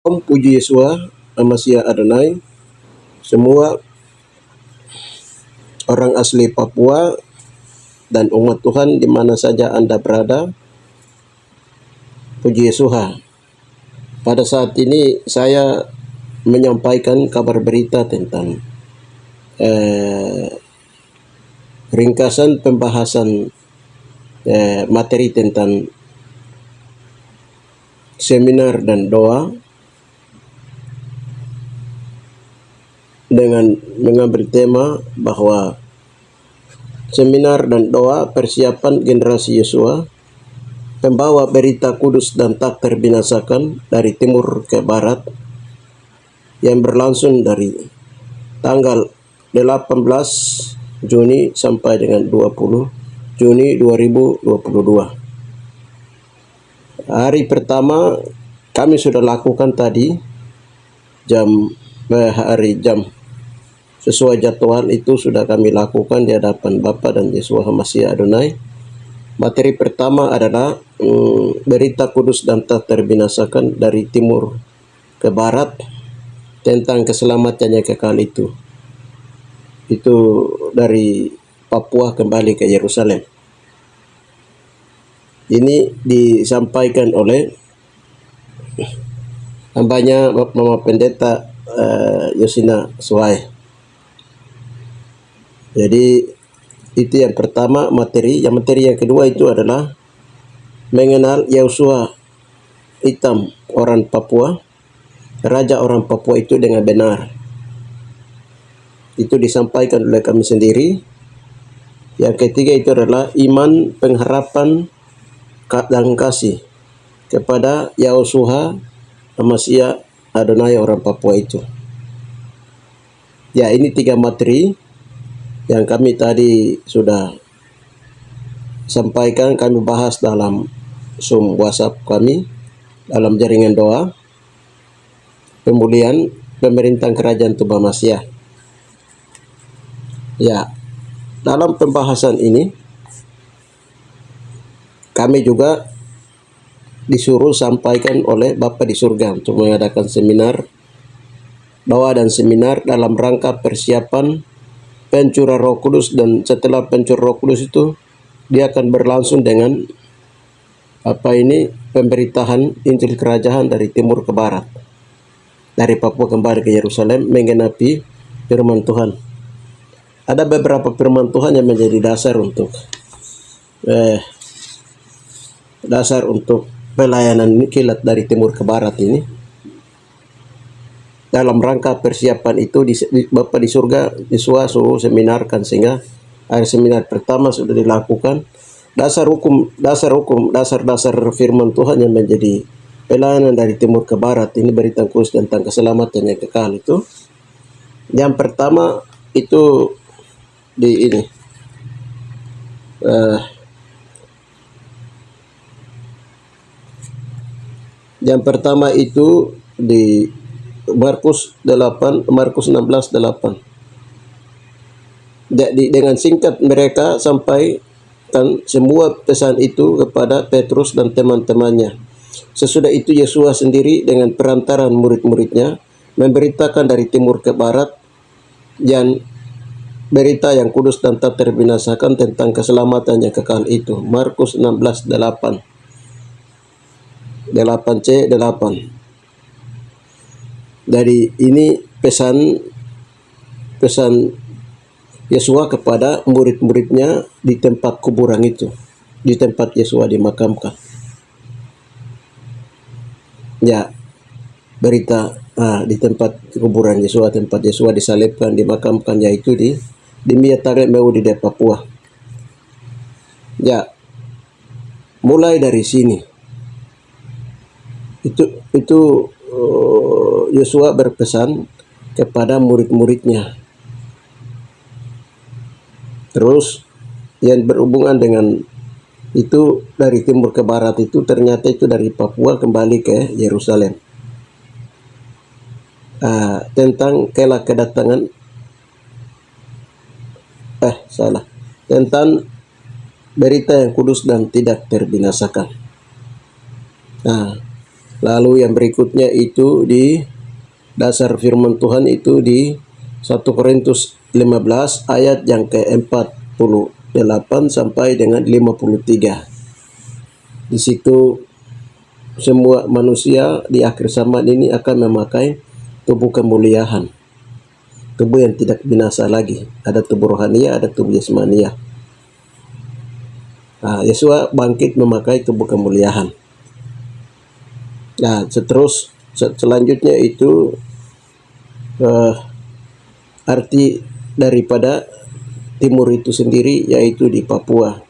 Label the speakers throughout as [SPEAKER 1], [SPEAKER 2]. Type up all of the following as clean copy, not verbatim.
[SPEAKER 1] Puji Yesus, Amasya Adonai, semua orang asli Papua dan umat Tuhan di mana saja Anda berada. Puji Yesus. Pada saat ini saya menyampaikan kabar berita tentang ringkasan pembahasan materi tentang seminar dan doa dengan mengambil tema bahwa seminar dan doa persiapan generasi Yesua, pembawa berita kudus dan tak terbinasakan dari timur ke barat, yang berlangsung dari tanggal 18 Juni sampai dengan 20 Juni 2022. Hari pertama kami sudah lakukan tadi jam sesuai jadwal itu sudah kami lakukan di hadapan Bapa dan Yesus Hamasiah Adonai. Materi pertama adalah berita kudus dan tak terbinasakan dari timur ke barat tentang keselamatan yang kekal itu. Itu dari Papua kembali ke Yerusalem. Ini disampaikan oleh hambanya Mama Pendeta Yosina Suai. Jadi itu yang pertama materi. Yang materi yang kedua itu adalah mengenal Yosua Hitam, orang Papua, raja orang Papua itu dengan benar. Itu disampaikan oleh kami sendiri. Yang ketiga itu adalah iman, pengharapan, dan kasih kepada Yahusua Amasya Adonai orang Papua itu. Ya, ini 3 materi yang kami tadi sudah sampaikan, kami bahas dalam Zoom WhatsApp kami, dalam jaringan doa pemulihan pemerintahan kerajaan Tuba Masya. Ya, dalam pembahasan ini kami juga disuruh sampaikan oleh Bapa di surga untuk mengadakan seminar doa dan seminar dalam rangka persiapan pencurah Roh Kudus, dan setelah pencurah Roh Kudus itu dia akan berlangsung dengan pemberitahan Injil kerajaan dari timur ke barat, dari Papua kembali ke Yerusalem, menggenapi firman Tuhan. Ada beberapa firman Tuhan yang menjadi dasar untuk pelayanan kilat dari timur ke barat ini. Dalam rangka persiapan itu Bapa di surga Yesus suruh seminarkan, sehingga hari seminar pertama sudah dilakukan dasar firman Tuhan yang menjadi pelayanan dari timur ke barat. Ini berita khusus tentang keselamatan yang kekal itu. Yang pertama itu yang pertama itu di Markus 16:8. Jadi dengan singkat mereka sampaikan semua pesan itu kepada Petrus dan teman-temannya. Sesudah itu Yesus sendiri dengan perantaran murid-muridnya memberitakan dari timur ke barat dan berita yang kudus dan tak terbinasakan tentang keselamatan yang kekal itu. Markus 16:8. 8C 8. Dari ini pesan Yesus kepada murid-muridnya di tempat kuburan itu, di tempat Yesus dimakamkan. Ya, berita di tempat kuburan Yesus, tempat Yesus disalibkan, dimakamkan, yaitu di Miatare Meu di Papua. Ya, mulai dari sini itu Yosua berpesan kepada murid-muridnya. Terus yang berhubungan dengan itu dari timur ke barat itu ternyata itu dari Papua kembali ke Yerusalem. Tentang kedatangan tentang berita yang kudus dan tidak terbinasakan. Lalu yang berikutnya itu di dasar firman Tuhan itu di 1 Korintus 15 ayat yang ke-48 sampai dengan 53. Di situ semua manusia di akhir zaman ini akan memakai tubuh kemuliaan, tubuh yang tidak binasa lagi. Ada tubuh rohania, ada tubuh jasmania. Nah, Yesua bangkit memakai tubuh kemuliaan. Nah, selanjutnya itu arti daripada timur itu sendiri, yaitu di Papua.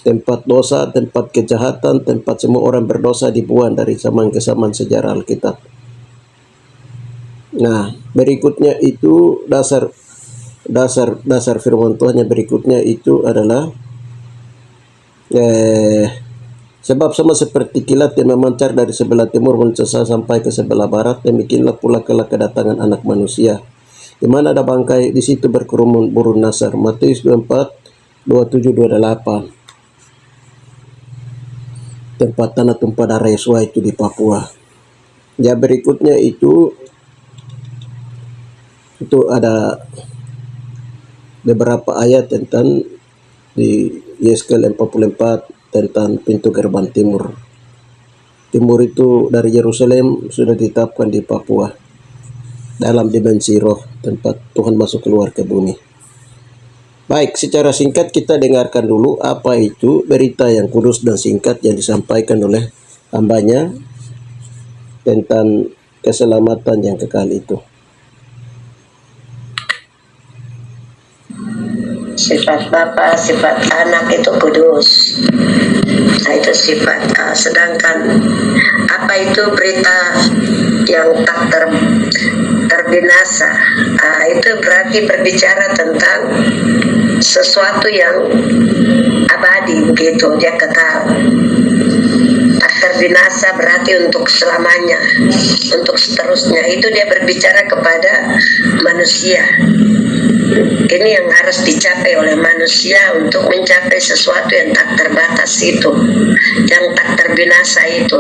[SPEAKER 1] Tempat dosa, tempat kejahatan, tempat semua orang berdosa dibuang dari zaman ke zaman sejarah Alkitab. Nah, berikutnya itu dasar firman Tuhan yang berikutnya itu adalah sebab sama seperti kilat yang memancar dari sebelah timur mencesa sampai ke sebelah barat, demikianlah pula kelak kedatangan Anak Manusia. Di mana ada bangkai, di situ berkerumun burung nasar. Matius 24, 27, 28. Tempat tanah tumpah darah Yesua itu di Papua. Ya, berikutnya itu ada beberapa ayat tentang di Yeskel 44 tentang pintu gerbang timur. Timur itu dari Yerusalem sudah ditetapkan di Papua, dalam dimensi roh, tempat Tuhan masuk keluar ke bumi. Baik, secara singkat kita dengarkan dulu apa itu berita yang kudus dan singkat yang disampaikan oleh hambanya tentang keselamatan yang kekal itu.
[SPEAKER 2] Sifat Bapa, sifat Anak itu kudus. Nah, itu sifat. Sedangkan apa itu berita yang tak terbinasa? Itu berarti berbicara tentang sesuatu yang abadi, begitu, dia kekal. Tak terbinasa berarti untuk selamanya, untuk seterusnya. Itu dia berbicara kepada manusia. Ini yang harus dicapai oleh manusia untuk mencapai sesuatu yang tak terbatas itu, yang tak terbinasa itu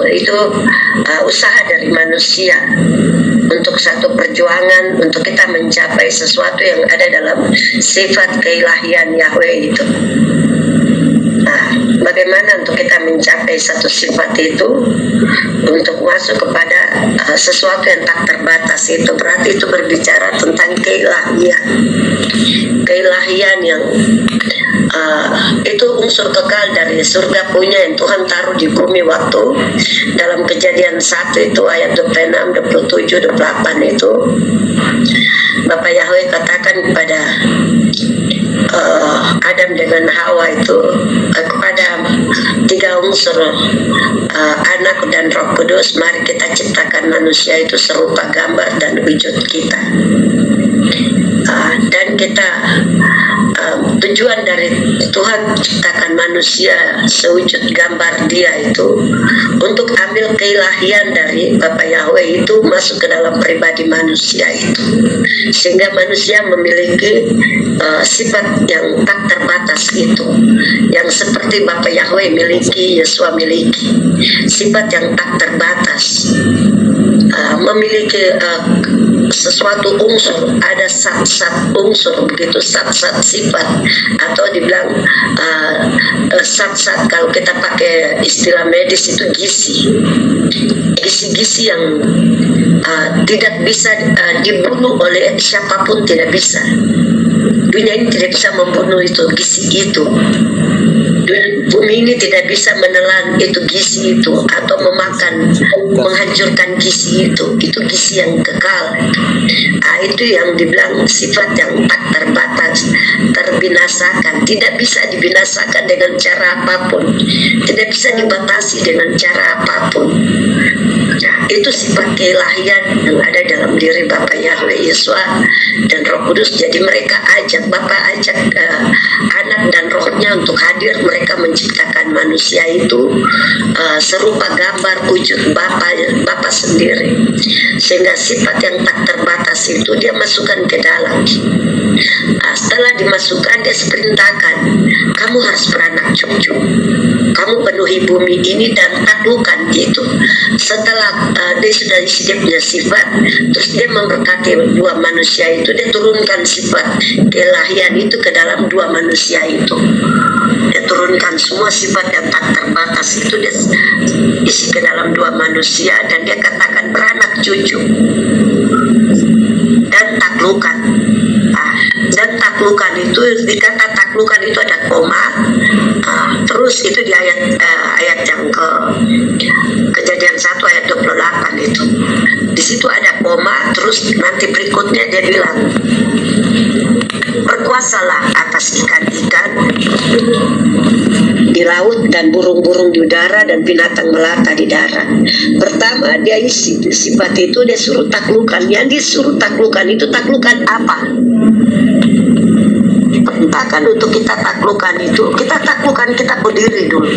[SPEAKER 2] usaha dari manusia untuk satu perjuangan untuk kita mencapai sesuatu yang ada dalam sifat keilahian Yahweh itu. Nah, bagaimana untuk kita mencapai satu sifat itu, untuk masuk kepada sesuatu yang tak terbatas itu, berarti itu berbicara tentang keilahian yang itu unsur kekal dari surga punya yang Tuhan taruh di bumi waktu dalam Kejadian 1 itu ayat 26, 27, 28 itu Bapak Yahweh katakan kepada Adam dengan Hawa itu, kepada tiga unsur Anak dan Roh Kudus, mari kita ciptakan manusia itu serupa gambar dan wujud kita. Dan kita tujuan dari Tuhan ciptakan manusia sewujud gambar Dia itu untuk ambil keilahian dari Bapa Yahweh itu masuk ke dalam pribadi manusia itu, sehingga manusia memiliki sifat yang tak terbatas itu, yang seperti Bapa Yahweh miliki, Yesua miliki, sifat yang tak terbatas, memiliki sesuatu unsur, ada sat-sat unsur, begitu, sat-sat sifat, atau dibilang sat-sat, kalau kita pakai istilah medis itu gisi-gisi yang tidak bisa dibunuh oleh siapapun, tidak bisa. Dunia ini tidak bisa membunuh itu gisi itu. Bumi ini tidak bisa menelan itu gisi itu, atau menghancurkan gisi itu. Itu gisi yang kekal. Itu yang dibilang sifat yang tak terbatas, terbinasakan, tidak bisa dibinasakan dengan cara apapun, tidak bisa dibatasi dengan cara apapun. Itu sifat keilahian yang ada dalam diri Bapa Yahweh, Yesua dan Roh Kudus. Jadi mereka Bapa ajak Anak dan Rohnya untuk hadir. Mereka menciptakan menciptakan manusia itu serupa gambar wujud Bapa sendiri, sehingga sifat yang tak terbatas itu dia masukkan ke dalam. Setelah dimasukkan, dia perintahkan, kamu harus beranak cucu, kamu penuhi bumi ini dan taklukkan itu. Setelah dia sudah isi dia punya sifat, terus dia memberkati dua manusia itu, dia turunkan sifat keilahian itu ke dalam dua manusia itu. Dia turunkan semua sifat yang tak terbatas itu, dia isi ke dalam dua manusia, dan dia katakan beranak cucu dan taklukan. Dan taklukan itu, dikata taklukan itu ada koma, terus itu di ayat yang Kejadian 1 ayat 28 itu. Di situ ada koma, terus nanti berikutnya dia bilang, berkuasalah atas ikan-ikan di laut dan burung-burung di udara dan binatang melata di darat. Pertama dia isi sifat itu, dia suruh taklukan. Yang disuruh taklukan itu taklukan apa? Diperintahkan untuk kita taklukan itu, kita taklukan kita berdiri dulu.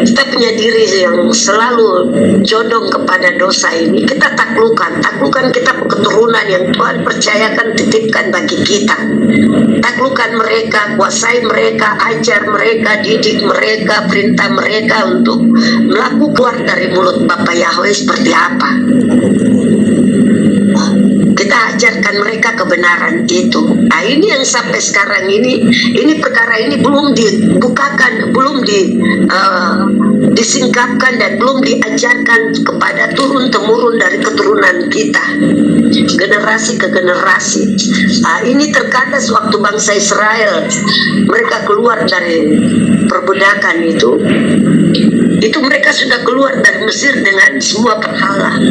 [SPEAKER 2] Kita punya diri yang selalu jodong kepada dosa ini, kita taklukan kita keturunan yang Tuhan percayakan, titipkan bagi kita. Taklukan mereka, kuasai mereka, ajar mereka, didik mereka, perintah mereka untuk melakukan keluar dari mulut Bapa Yahweh seperti apa. Kita ajarkan mereka kebenaran itu. Nah, ini yang sampai sekarang ini perkara ini belum dibukakan, belum disingkapkan dan belum diajarkan kepada turun-temurun dari keturunan kita, generasi ke generasi. Nah, ini terkandas waktu bangsa Israel mereka keluar dari perbudakan itu mereka sudah keluar dari Mesir dengan semua berhala.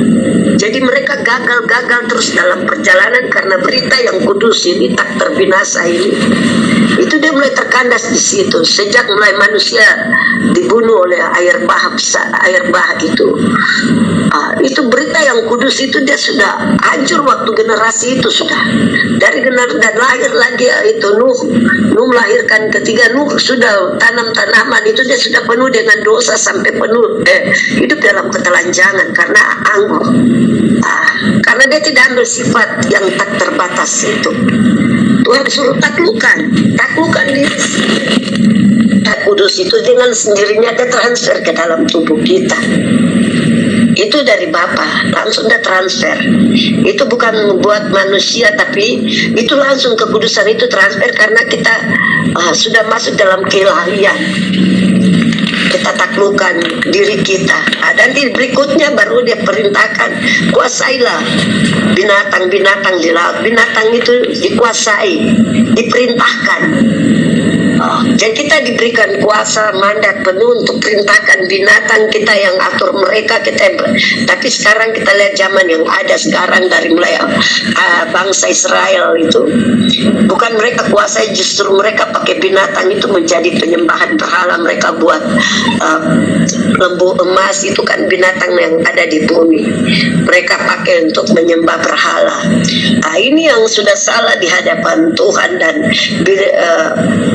[SPEAKER 2] Jadi mereka gagal terus dalam perjalanan karena berita yang kudus ini tak terbinasa ini. Itu dia mulai terkandas di situ. Sejak mulai manusia dibunuh oleh air bah itu. Itu berita yang kudus itu dia sudah hancur waktu generasi itu sudah. Dari generasi dan lahir lagi itu Nuh melahirkan ketiga. Nuh sudah tanam tanaman itu dia sudah penuh dengan dosa sampai penuh hidup dalam ketelanjangan karena anggur. Karena dia tidak ambil sifat yang tak terbatas itu. Tuhan suruh taklukan diri sendiri. Tak kudus itu dengan sendirinya dia transfer ke dalam tubuh kita. Itu dari Bapa, langsung dia transfer. Itu bukan buat manusia, tapi itu langsung kekudusan itu transfer karena kita sudah masuk dalam keilahian. Kita taklukkan diri kita. Dan di berikutnya baru dia perintahkan, kuasailah binatang-binatang di laut. Binatang itu dikuasai, diperintahkan. Jadi kita diberikan kuasa mandat penuh untuk perintahkan binatang, kita yang atur mereka, tapi sekarang kita lihat zaman yang ada sekarang dari mulai bangsa Israel itu bukan mereka kuasai, justru mereka pakai binatang itu menjadi penyembahan berhala. Mereka buat lembu emas, itu kan binatang yang ada di bumi, mereka pakai untuk menyembah berhala. Ini yang sudah salah di hadapan Tuhan, dan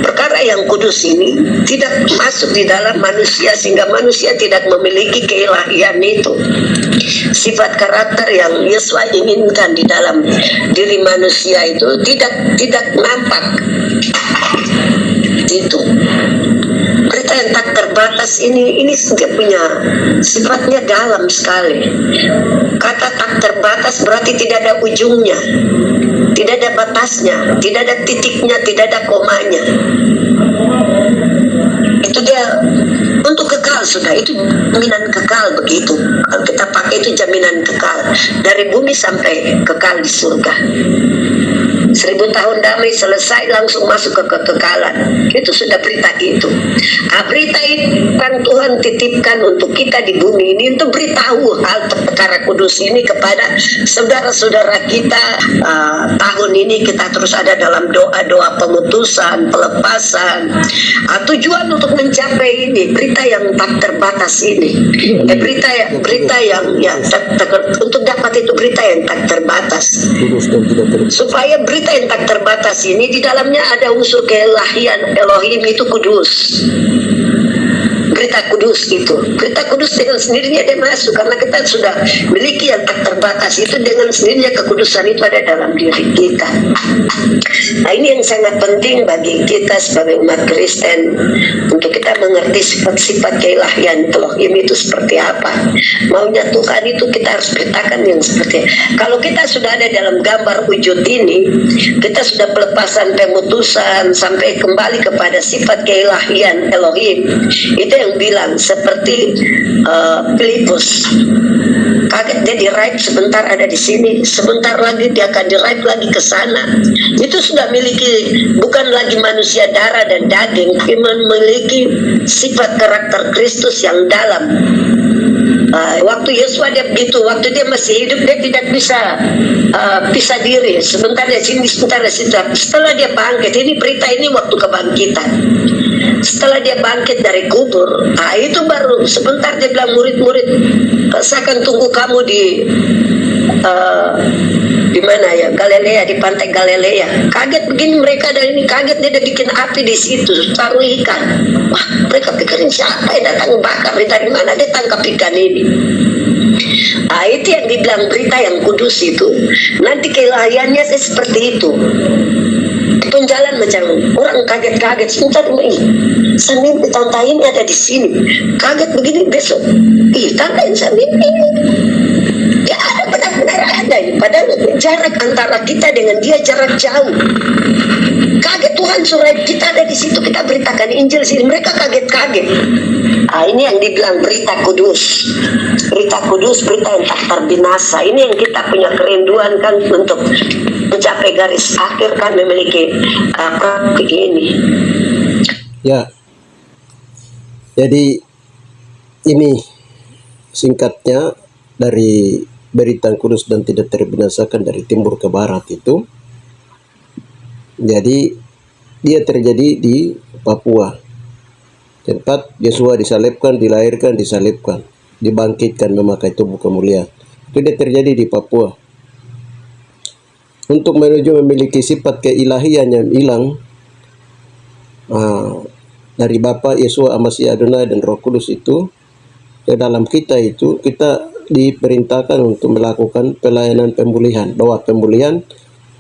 [SPEAKER 2] perkara yang kudus ini tidak masuk di dalam manusia sehingga manusia tidak memiliki keilahian itu. Sifat karakter yang Yesus inginkan di dalam diri manusia itu tidak nampak. Itu berita yang tak terbatas ini dia punya sifatnya dalam sekali. Kata tak terbatas berarti tidak ada ujungnya, tidak ada batasnya, tidak ada titiknya, tidak ada komanya. Itu dia untuk kekal sudah, itu jaminan kekal begitu. Kalau kita pakai itu jaminan kekal dari bumi sampai kekal di surga. 1000 tahun damai selesai langsung masuk ke kekekalan. Itu sudah berita itu. Berita itu kan Tuhan titipkan untuk kita di bumi ini untuk beritahu hal perkara kudus ini kepada saudara-saudara kita. Tahun ini kita terus ada dalam doa-doa pemutusan, pelepasan. Tujuan untuk mencapai ini berita yang tak terbatas ini. Berita yang untuk dapat itu berita yang tak terbatas. Supaya berita berita yang tak terbatas ini di dalamnya ada unsur keilahian. Elohim itu kudus. Berita kudus itu, berita kudus dengan sendirinya dia masuk, karena kita sudah miliki yang tak terbatas itu, dengan sendirinya kekudusan itu ada dalam diri kita. Nah, ini yang sangat penting bagi kita sebagai umat Kristen, untuk kita mengerti sifat-sifat keilahian Elohim itu seperti apa. Maunya Tuhan itu kita harus beritakan yang seperti. Kalau kita sudah ada dalam gambar wujud ini, kita sudah pelepasan pemutusan sampai kembali kepada sifat keilahian Elohim. Itu yang bilang seperti Filipus, kaget dia diraih sebentar ada di sini, sebentar lagi dia akan diraih lagi ke sana. Itu sudah miliki bukan lagi manusia darah dan daging, tapi memiliki sifat karakter Kristus yang dalam. Waktu Yesua dia begitu, waktu dia masih hidup dia tidak bisa pisah diri, sebentar di sini, sebentar di situ. Setelah dia bangkit, ini berita ini waktu kebangkitan. Setelah dia bangkit dari kubur, itu baru sebentar dia bilang murid-murid, saya akan tunggu kamu di mana ya, Galilea, di pantai Galilea. Kaget begini mereka, dari ini kaget, dia udah bikin api di situ, taruh ikan. Wah, mereka pikirin siapa yang datang bakar, dari mana dia tangkap ikan ini. Itu yang dibilang berita yang kudus itu. Nanti keilahiannya seperti itu. Penjalan macam orang kaget-kaget, sebentar saya mimpi tante ini ada di sini, kaget begini, besok tante ini saya mimpi ya ada, benar-benar ada. Padahal jarak antara kita dengan dia jarak jauh. Kaget, Tuhan surat kita ada di situ, kita beritakan Injil sini, mereka kaget-kaget. Ini yang dibilang berita kudus, berita kudus, berita yang tak terbinasa. Ini yang kita punya kerinduan kan, untuk mencapai garis akhir kan, memiliki praktik ini.
[SPEAKER 1] Ya, jadi ini singkatnya dari berita kudus dan tidak terbinasakan dari timur ke barat itu. Jadi dia terjadi di Papua, tempat Yesua disalibkan, dilahirkan, disalibkan, dibangkitkan memakai tubuh kemuliaan. Itu dia terjadi di Papua. Untuk menuju memiliki sifat keilahian yang hilang dari Bapa, Yesua, Masih, Adonai dan Roh Kudus itu ke dalam kita, itu kita diperintahkan untuk melakukan pelayanan pemulihan, doa pemulihan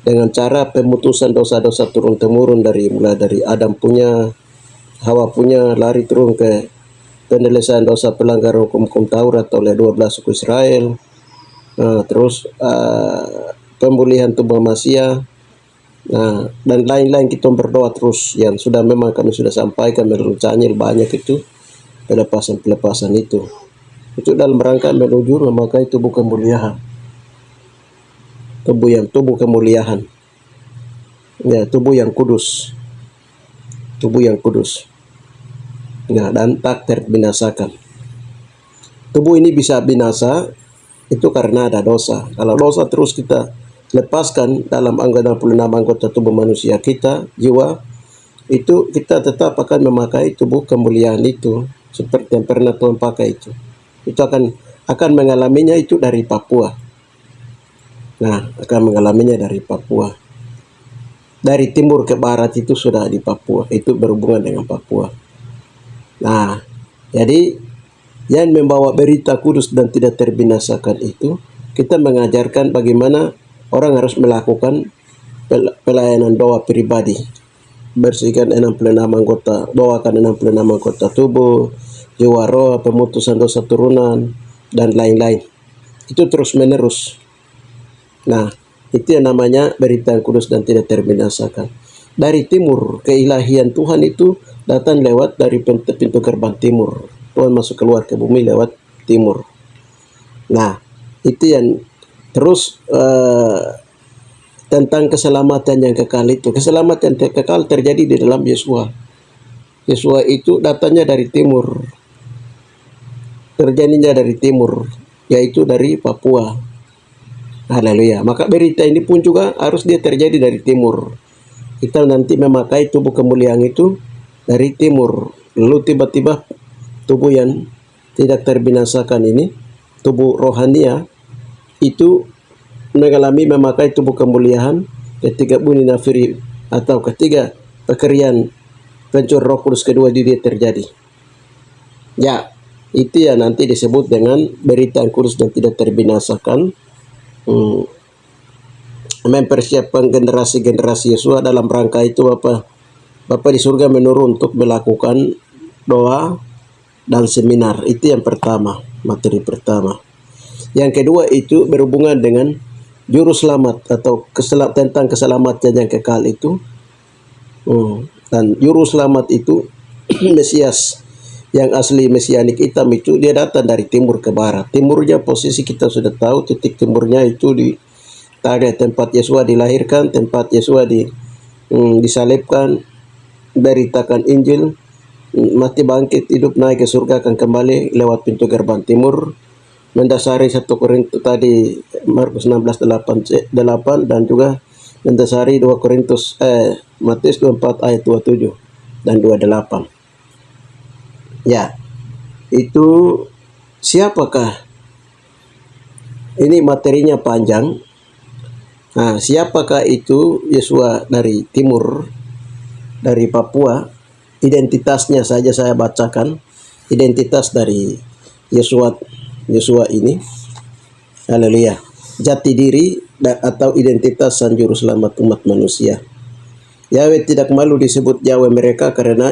[SPEAKER 1] dengan cara pemutusan dosa-dosa turun temurun mulai dari Adam punya, Hawa punya, lari turun ke penyelesaian dosa pelanggaran hukum Taurat oleh 12 suku Israel. Terus pemulihan tubuh manusia, dan lain-lain. Kita berdoa terus, yang sudah memang kami sudah sampaikan melalui channel banyak itu pelepasan itu dalam rangka menuju memakai tubuh kemuliaan, tubuh kemuliaan, ya, tubuh yang kudus, dan tak terbinasakan. Tubuh ini bisa binasa itu karena ada dosa. Kalau dosa terus kita lepaskan dalam 66 anggota tubuh manusia kita, jiwa, itu kita tetap akan memakai tubuh kemuliaan itu seperti yang pernah Tuhan pakai itu. Itu akan mengalaminya itu dari Papua. Akan mengalaminya dari Papua. Dari timur ke barat itu sudah di Papua, itu berhubungan dengan Papua. Jadi yang membawa berita kudus dan tidak terbinasakan itu, kita mengajarkan bagaimana orang harus melakukan pelayanan doa pribadi. Bersihkan 66 anggota, doakan 66 anggota tubuh, jiwa, roh, pemutusan dosa turunan, dan lain-lain. Itu terus menerus. Itu yang namanya berita yang kudus dan tidak terbinasakan. Dari timur, keilahian Tuhan itu datang lewat dari pintu gerbang timur. Tuhan masuk keluar ke bumi lewat timur. Itu yang terus tentang keselamatan yang kekal itu. Keselamatan yang kekal terjadi di dalam Yesua. Yesua itu datangnya dari timur. Terjadinya dari timur, yaitu dari Papua. Haleluya. Maka berita ini pun juga harus dia terjadi dari timur. Kita nanti memakai tubuh kemuliaan itu dari timur. Lalu tiba-tiba tubuh yang tidak terbinasakan ini, tubuh rohania, itu memakai tubuh kemuliaan ketika bunyi nafiri atau ketika pekerjaan pencur Roh Kudus kedua di dia terjadi. Ya, itu ya nanti disebut dengan berita yang kudus dan tidak terbinasakan. Mempersiapkan generasi-generasi Yesua dalam rangka itu Bapak di surga menurun untuk melakukan doa dan seminar. Itu yang pertama, materi pertama. Yang kedua itu berhubungan dengan juru selamat atau tentang keselamatan yang kekal itu. Dan juru selamat itu Mesias yang asli mesianik hitam itu dia datang dari timur ke barat. Timurnya posisi kita sudah tahu, titik timurnya itu di tempat Yesua dilahirkan, tempat Yesua disalibkan, beritakan Injil, mati bangkit, hidup naik ke surga, akan kembali lewat pintu gerbang timur, mendasari 1 Korintus tadi Markus 16:8 dan juga mendasari 2 Korintus Matius 24 ayat 27 dan 28. Ya, itu siapakah? Ini materinya panjang. Nah, siapakah itu Yesua dari timur, dari Papua? Identitasnya saja saya bacakan. Identitas dari Yesua ini. Haleluya. Jati diri atau identitas sang juru selamat umat manusia. Yahweh tidak malu disebut Yahweh mereka karena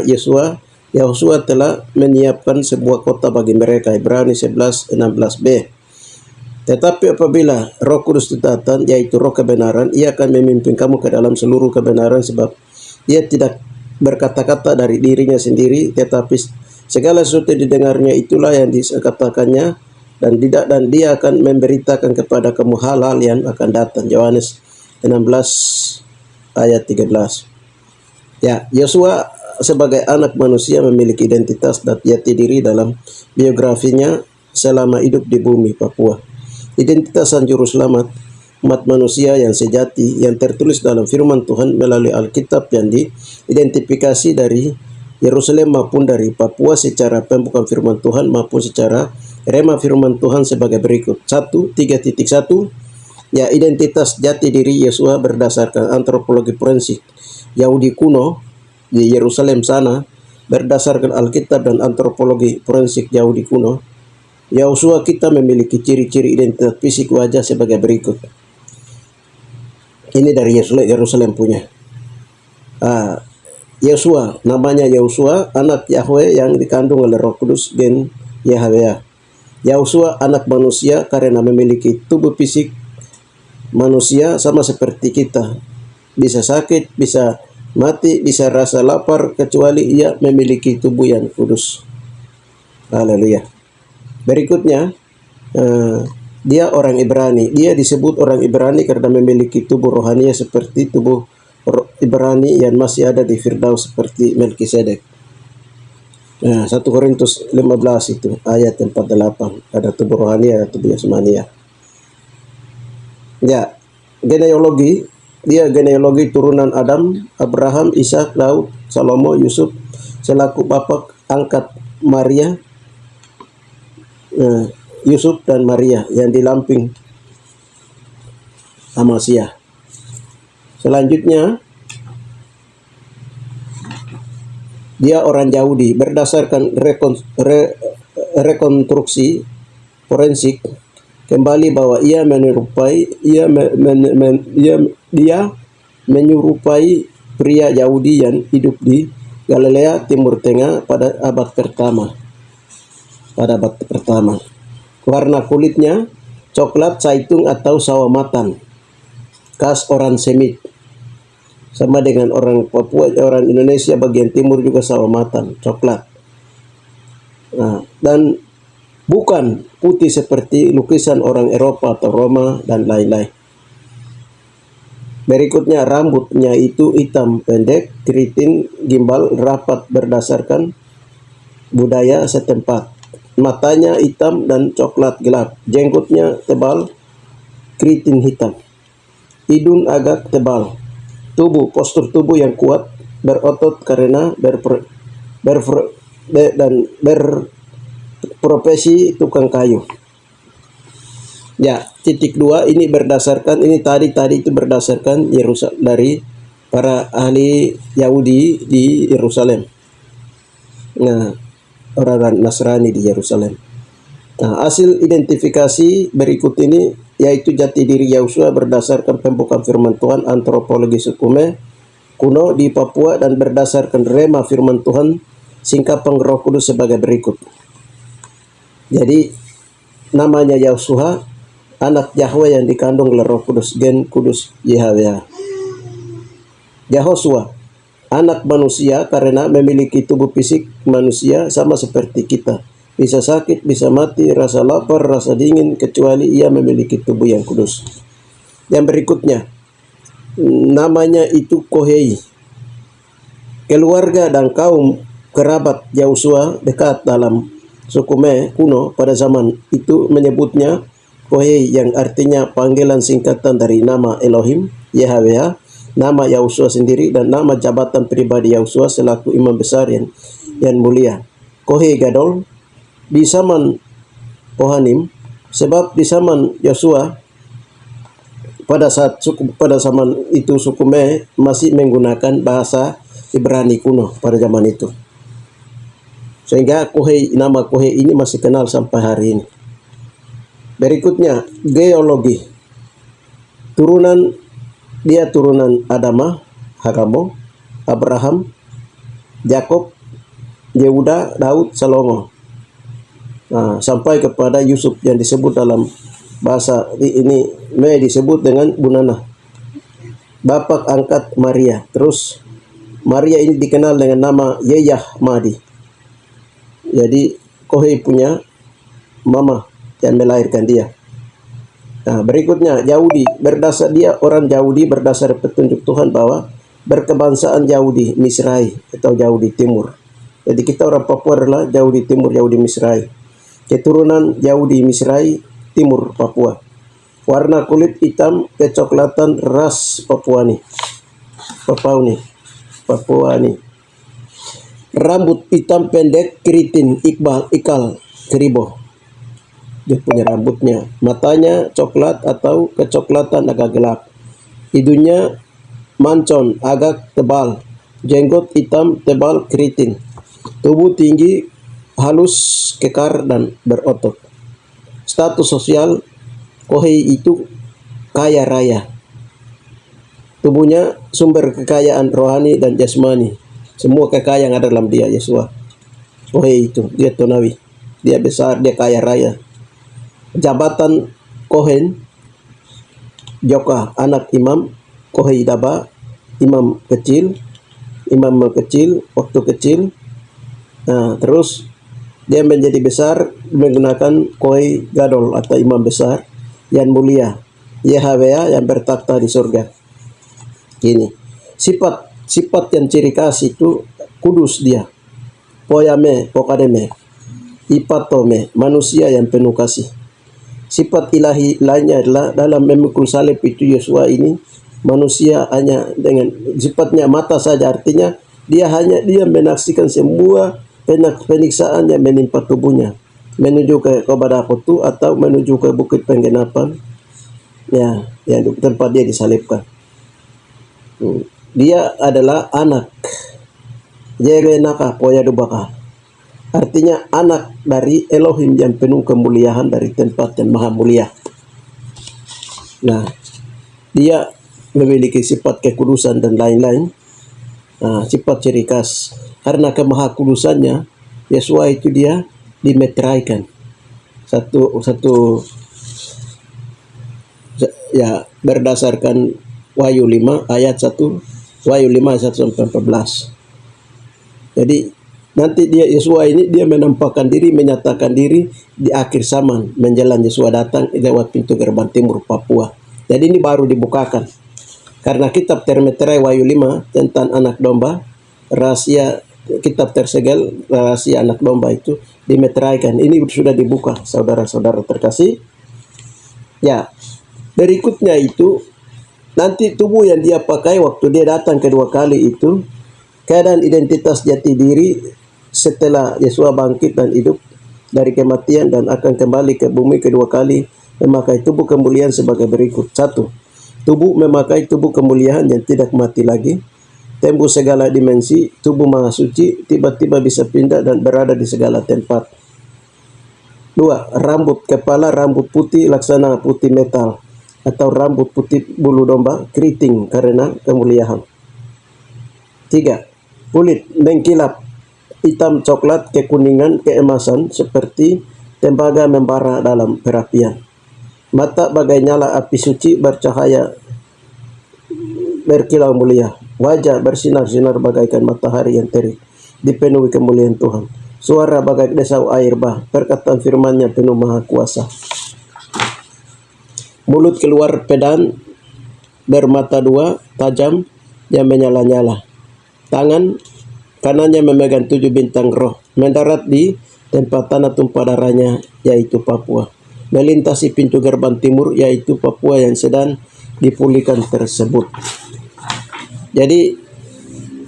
[SPEAKER 1] Yahusua telah menyiapkan sebuah kota bagi mereka. Ibrani 11:16b. Tetapi apabila Roh Kudus datang, yaitu Roh kebenaran, ia akan memimpin kamu ke dalam seluruh kebenaran, sebab ia tidak berkata-kata dari dirinya sendiri, tetapi segala sesuatu yang didengarnya itulah yang dikatakannya, dan dia akan memberitakan kepada kamu hal-hal yang akan datang. Yohanes 16 ayat 13. Ya, Yosua sebagai anak manusia memiliki identitas dan jati diri dalam biografinya selama hidup di bumi Papua. Identitas sang juru selamat umat manusia yang sejati yang tertulis dalam firman Tuhan melalui Alkitab yang diidentifikasi dari Yerusalem maupun dari Papua secara pembukaan firman Tuhan maupun secara rema firman Tuhan sebagai berikut. 3.1. Ya, identitas jati diri Yesua berdasarkan antropologi forensik Yahudi kuno di Yerusalem sana, berdasarkan Alkitab dan antropologi forensik Yahudi kuno. Yahusua kita memiliki ciri-ciri identitas fisik wajah sebagai berikut. Ini dari Yerusalem punya. Yosua, namanya Yosua, anak Yahweh yang dikandung oleh Roh Kudus, gen Yahweh. Yosua anak manusia karena memiliki tubuh fisik manusia sama seperti kita. Bisa sakit, bisa mati, bisa rasa lapar, kecuali ia memiliki tubuh yang kudus. Haleluya. Berikutnya, dia orang Ibrani. Dia disebut orang Ibrani karena memiliki tubuh rohani seperti tubuh Ibrani yang masih ada di Firdaus seperti Melkisedek. 1 Korintus 15 itu ayat 48. Ada tubuh rohani, ada tubuh jasmania. Ya, genealogi. Dia genealogi turunan Adam, Abraham, Ishak, Daud, Salomo, Yusuf selaku bapak angkat Maria, Yusuf dan Maria yang dilamping Amasya. Selanjutnya, dia orang Yahudi berdasarkan rekonstruksi forensik kembali bahwa ia menyerupai pria Yahudi yang hidup di Galilea Timur Tengah pada abad pertama. Warna kulitnya coklat zaitun atau sawo matang, khas orang Semit. Sama dengan orang Papua, orang Indonesia bagian timur juga sawo matang, coklat. Dan bukan putih seperti lukisan orang Eropa atau Roma dan lain-lain. Berikutnya, rambutnya itu hitam pendek, keriting, gimbal, rapat berdasarkan budaya setempat. Matanya hitam dan coklat gelap, jenggotnya tebal, keriting hitam, hidung agak tebal, postur tubuh yang kuat, berotot karena berprofesi tukang kayu. Ya, titik dua ini berdasarkan ini tadi itu berdasarkan Yerusalem dari para ahli Yahudi di Yerusalem. Nah, orang Nasrani di Yerusalem. Nah, hasil identifikasi berikut ini yaitu jati diri Yahusua berdasarkan pembukaan firman Tuhan antropologi sukume kuno di Papua dan berdasarkan rema firman Tuhan singkapan Roh Kudus sebagai berikut. Jadi namanya Yahusua, anak Yahweh yang dikandung oleh Roh Kudus, gen Kudus Yahweh. Yahosua, anak manusia karena memiliki tubuh fisik manusia sama seperti kita. Bisa sakit, bisa mati, rasa lapar, rasa dingin, kecuali ia memiliki tubuh yang kudus. Yang berikutnya, namanya itu Kohei. Keluarga dan kaum kerabat Yahusua dekat dalam suku Me kuno pada zaman itu menyebutnya Kohei, yang artinya panggilan singkatan dari nama Elohim, Yahweh, nama Yahusua sendiri, dan nama jabatan pribadi Yahusua selaku imam besar yang mulia. Kohei Gadol di zaman Kohanim, sebab di zaman Yosua pada zaman itu suku Me masih menggunakan bahasa Ibrani kuno pada zaman itu, sehingga nama Kohei ini masih kenal sampai hari ini. Berikutnya geologi, dia turunan Adama, Hagamo, Abraham, Yakob, Yehuda, Daud, Salomo. Nah, sampai kepada Yusuf yang disebut dalam bahasa ini Me disebut dengan Bunana, bapak angkat Maria. Terus Maria ini dikenal dengan nama Yeyah Madi. Jadi Kohei punya mama yang melahirkan dia. Nah, berikutnya Yahudi, dia orang Yahudi berdasar petunjuk Tuhan bahwa berkebangsaan Yahudi Misrai atau Yahudi Timur. Jadi kita orang Papua adalah Yahudi Timur, Yahudi Misrai. Keturunan Yahudi Misrai Timur Papua. Warna kulit hitam kecoklatan, ras Papuani. Rambut hitam pendek keriting, ikal, keribo. Dia punya rambutnya. Matanya coklat atau kecoklatan agak gelap. Hidungnya mancon agak tebal. Jenggot hitam tebal keriting. Tubuh tinggi, halus, kekar, dan berotot. Status sosial Kohei itu kaya raya. Tubuhnya sumber kekayaan rohani dan jasmani. Semua kekayaan ada dalam dia, Yesua. Kohei itu, dia tunawi. Dia besar, dia kaya raya. Jabatan Kohen, Joka, anak imam, Kohei Daba, imam kecil, waktu kecil. Nah, terus dia menjadi besar menggunakan Kohei Gadol atau imam besar yang mulia, Yahweh yang bertakhta di surga. Ini sifat yang ciri khas itu kudus dia. Poyame, pokademe, ipatome, manusia yang penuh kasih. Sifat ilahi lainnya adalah dalam memikul salib itu Yosua ini manusia hanya dengan sifatnya mata saja, artinya dia menyaksikan semua penyiksaan yang menimpa tubuhnya menuju ke kepada Kotu atau menuju ke Bukit Penggenapan, ya, yang tempat dia disalibkan. Dia adalah anak Jerenaka Poya Dubaka, artinya anak dari Elohim yang penuh kemuliaan dari tempat yang maha mulia. Nah, dia memiliki sifat kekudusan dan lain-lain. Nah, sifat ciri khas karena kemahakudusannya, Yesua itu dia dimeteraikan satu ya berdasarkan Wahyu 5 ayat 1, Wahyu 5 ayat 1 sampai 14. Jadi nanti Yesua ini dia menampakkan diri, menyatakan diri di akhir zaman menjelang Yesua datang lewat pintu gerbang timur Papua. Jadi ini baru dibukakan. Karena kitab termeterai Wahyu 5 tentang anak domba, rahasia kitab tersegel, rahasia anak domba itu dimeteraikan. Ini sudah dibuka, saudara-saudara terkasih. Ya, berikutnya itu nanti tubuh yang dia pakai waktu dia datang kedua kali itu, keadaan identitas jati diri setelah Yesua bangkit dan hidup dari kematian dan akan kembali ke bumi kedua kali memakai tubuh kemuliaan sebagai berikut. 1. Tubuh memakai tubuh kemuliaan yang tidak mati lagi, tembus segala dimensi. Tubuh Maha Suci tiba-tiba bisa pindah dan berada di segala tempat. 2. Rambut kepala rambut putih laksana putih metal atau rambut putih bulu domba, keriting karena kemuliaan. 3. Kulit mengkilap, hitam coklat kekuningan keemasan seperti tembaga membara dalam perapian. Mata bagai nyala api suci bercahaya berkilau mulia. Wajah bersinar-sinar bagaikan matahari yang terik, dipenuhi kemuliaan Tuhan. Suara bagai desau air bah, perkataan firman-Nya penuh maha kuasa. Mulut keluar pedang, bermata dua, tajam, yang menyala-nyala. Tangan kanannya memegang 7 bintang roh, mendarat di tempat tanah tumpah darahnya, yaitu Papua. Melintasi pintu gerbang timur, yaitu Papua yang sedang dipulihkan tersebut. Jadi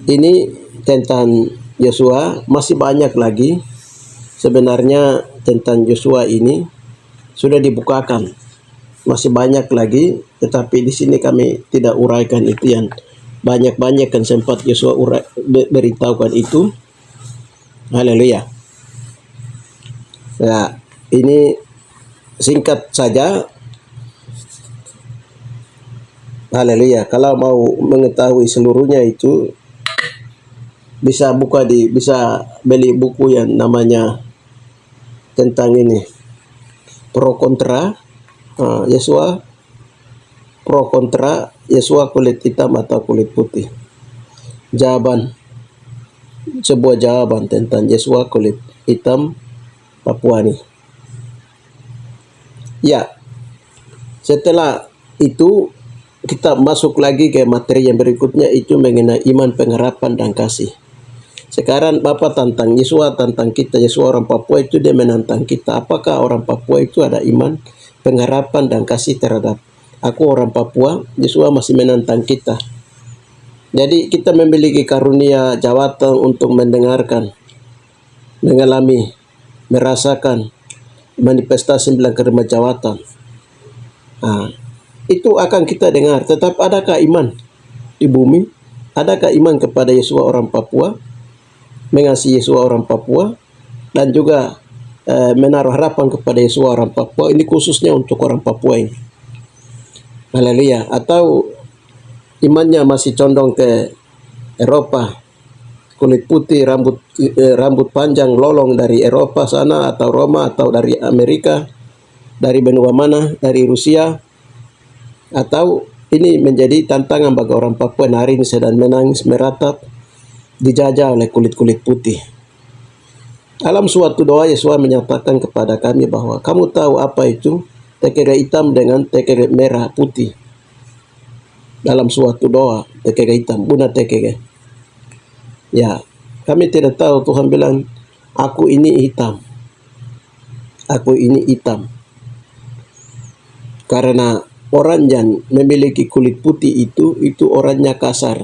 [SPEAKER 1] ini tentang Yosua. Masih banyak lagi sebenarnya tentang Yosua ini sudah dibukakan. Masih banyak lagi, tetapi di sini kami tidak uraikan itu yang banyak-banyak kan sempat Yosua beritahukan itu. Haleluya. Nah, ini singkat saja. Haleluya. Kalau mau mengetahui seluruhnya itu bisa bisa beli buku yang namanya tentang ini pro kontra Yesua, pro kontra Yesua kulit hitam atau kulit putih. Sebuah jawaban tentang Yesua kulit hitam Papuani. Ya, setelah itu kita masuk lagi ke materi yang berikutnya, itu mengenai iman, pengharapan, dan kasih. Sekarang Bapak tantang Yesua, tantang kita. Yesua orang Papua itu dia menantang kita. Apakah orang Papua itu ada iman, pengharapan, dan kasih terhadap aku orang Papua? Yesua masih menantang kita. Jadi kita memiliki karunia jawatan untuk mendengarkan, mengalami, merasakan manifestasi bilang kerema jawatan. Itu akan kita dengar. Tetap adakah iman di bumi? Adakah iman kepada Yesua orang Papua, mengasihi Yesua orang Papua, dan juga menaruh harapan kepada Yesua orang Papua? Ini khususnya untuk orang Papua ini. Haleluya. Atau imannya masih condong ke Eropa, kulit putih, rambut panjang lolong dari Eropa sana, atau Roma, atau dari Amerika, dari benua mana, dari Rusia. Atau ini menjadi tantangan bagi orang Papua yang hari ini sedang menangis, meratap, dijajah oleh kulit-kulit putih. Dalam suatu doa, Yesus menyatakan kepada kami bahwa kamu tahu apa itu tekere hitam dengan tekere merah putih. Dalam suatu doa, tekere hitam, buna tekere. Ya, kami tidak tahu. Tuhan bilang, aku ini hitam. Aku ini hitam. Karena orang yang memiliki kulit putih itu orangnya kasar,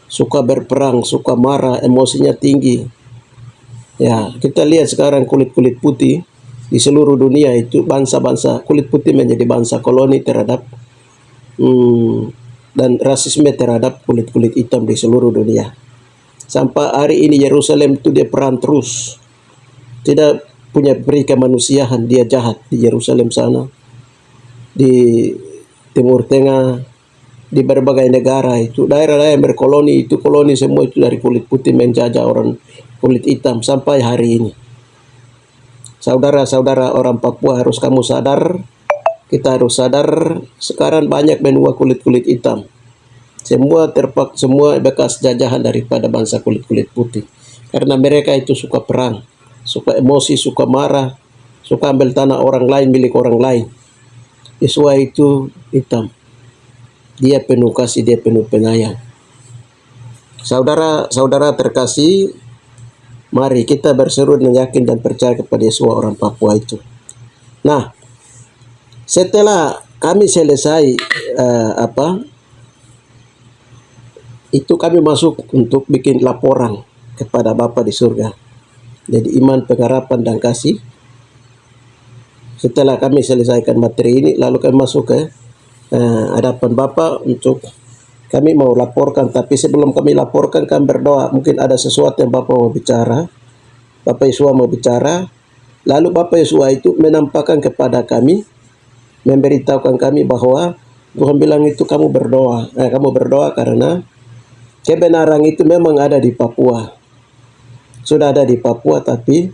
[SPEAKER 1] suka berperang, suka marah, emosinya tinggi. Ya, kita lihat sekarang kulit-kulit putih di seluruh dunia itu, bangsa-bangsa kulit putih menjadi bangsa koloni terhadap dan rasisme terhadap kulit-kulit hitam di seluruh dunia. Sampai hari ini Yerusalem itu dia perang terus, tidak punya peri kemanusiaan, dia jahat di Yerusalem sana, di Timur Tengah, di berbagai negara itu, daerah-daerah yang berkoloni itu, koloni semua itu dari kulit putih menjajah orang kulit hitam sampai hari ini. Saudara-saudara orang Papua, harus kamu sadar, kita harus sadar, sekarang banyak benua kulit-kulit hitam. Semua bekas jajahan daripada bangsa kulit-kulit putih. Karena mereka itu suka perang, suka emosi, suka marah, suka ambil tanah orang lain, milik orang lain. Yesua itu hitam. Dia penuh kasih, dia penuh penyayang. Saudara-saudara terkasih, mari kita berseru dan yakin dan percaya kepada Yesua orang Papua itu. Nah, setelah kami selesai itu kami masuk untuk bikin laporan kepada Bapa di surga. Jadi iman, pengharapan, dan kasih. Setelah kami selesaikan materi ini, lalu kami masuk ke hadapan Bapak untuk kami mau laporkan. Tapi sebelum kami laporkan, kami berdoa. Mungkin ada sesuatu yang Bapak mau bicara, Bapak Yesua mau bicara. Lalu Bapak Yesua itu menampakkan kepada kami, memberitahukan kami bahwa Tuhan bilang itu kamu berdoa. Kamu berdoa karena kebenaran itu memang ada di Papua. Sudah ada di Papua, tapi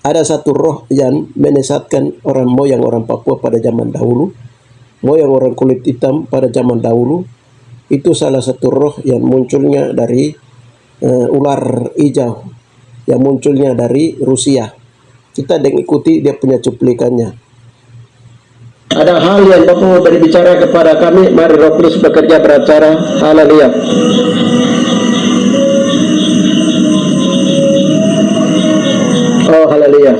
[SPEAKER 1] ada satu roh yang menyesatkan orang moyang orang Papua pada zaman dahulu, moyang orang kulit hitam pada zaman dahulu. Itu salah satu roh yang munculnya dari ular hijau, yang munculnya dari Rusia. Kita ikuti dia punya cuplikannya. Ada hal yang Bapak mau berbicara kepada kami, mari Roh Kudus bekerja beracara. Haleluya. Oh, haleluya.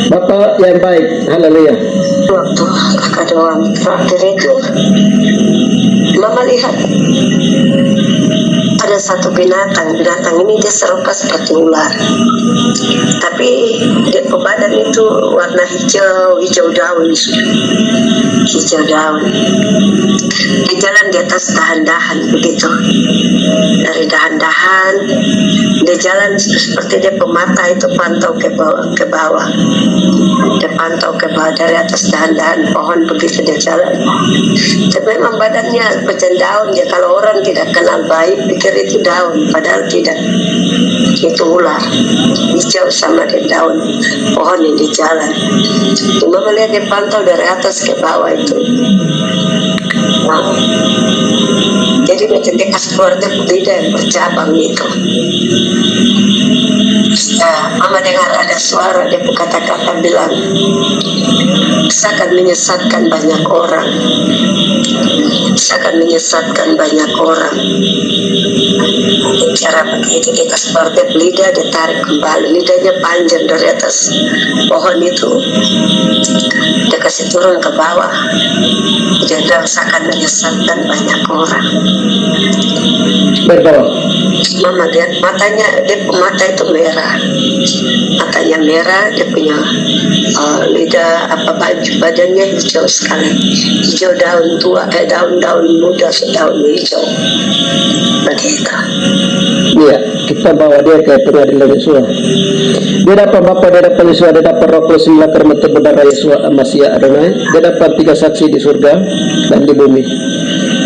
[SPEAKER 1] Bapak yang baik, haleluya.
[SPEAKER 2] Waktu kakak doang terakhir itu, Mama lihat ada satu binatang ini dia serupa seperti ular, tapi dia badan itu warna hijau daun, hijau daun. Dia jalan di atas dahan-dahan begitu, dari dahan-dahan dia jalan seperti dia pemata itu pantau ke bawah, dia pantau ke bawah dari atas dahan-dahan pohon begitu dia jalan. Tapi memang badannya macam daun ya, kalau orang tidak kenal baik pikir itu daun, padahal tidak, itu ular hijau sama di daun pohon yang di jalan. Cuma melihat dia pantau dari atas ke bawah itu. Nah, jadi macam dia kasih keluar dia lidah yang bercabang itu. Nah, Mama dengar ada suara dia berkata-kata bilang, saya akan menyesatkan banyak orang, saya akan menyesatkan banyak orang. Cara begitu dia kasih keluar dia lidah, dia tarik kembali, lidahnya panjang dari atas pohon itu, dia kasih turun ke bawah. Dia bilang saya akan menyesatkan banyak orang.
[SPEAKER 1] Betul.
[SPEAKER 2] Mama lihat matanya, dia mata itu merah, matanya merah, dia punya lidah baju badannya hijau sekali, hijau daun tua, daun-daun muda, daun hijau begitu.
[SPEAKER 1] Iya, kita bawa dia ke pengadilan Yesua. Dia dapat Bapa, dia dapat Yesua, dia dapat Roh Kudus, kermata berdarah Yesua Masya Adonai. Dia dapat 3 saksi di surga dan di bumi.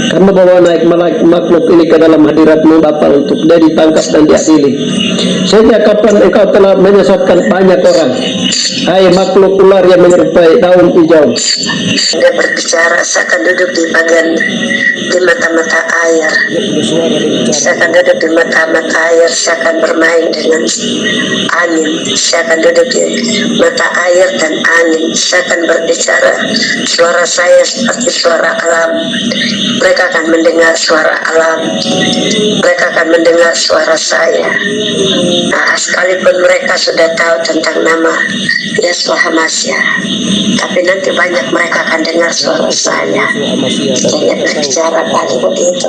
[SPEAKER 1] Kamu bawa naik makhluk ini ke dalam hadirat-Mu Bapa untuk dia ditangkap dan diadili. Sejak kapan Engkau telah menyesatkan banyak orang? Hai makhluk ular yang menyerupai daun hijau.
[SPEAKER 2] Dia berbicara, saya akan duduk di bagian di mata-mata air. Saya akan duduk di mata-mata air, saya akan bermain dengan angin. Saya akan duduk di mata air dan angin. Saya akan berbicara, suara saya seperti suara alam. Mereka akan mendengar suara alam, mereka akan mendengar suara saya. Nah, sekalipun mereka sudah tahu tentang nama Yeshua HaMashiach, tapi nanti banyak mereka akan dengar suara saya. Saya berbicara tadi begitu.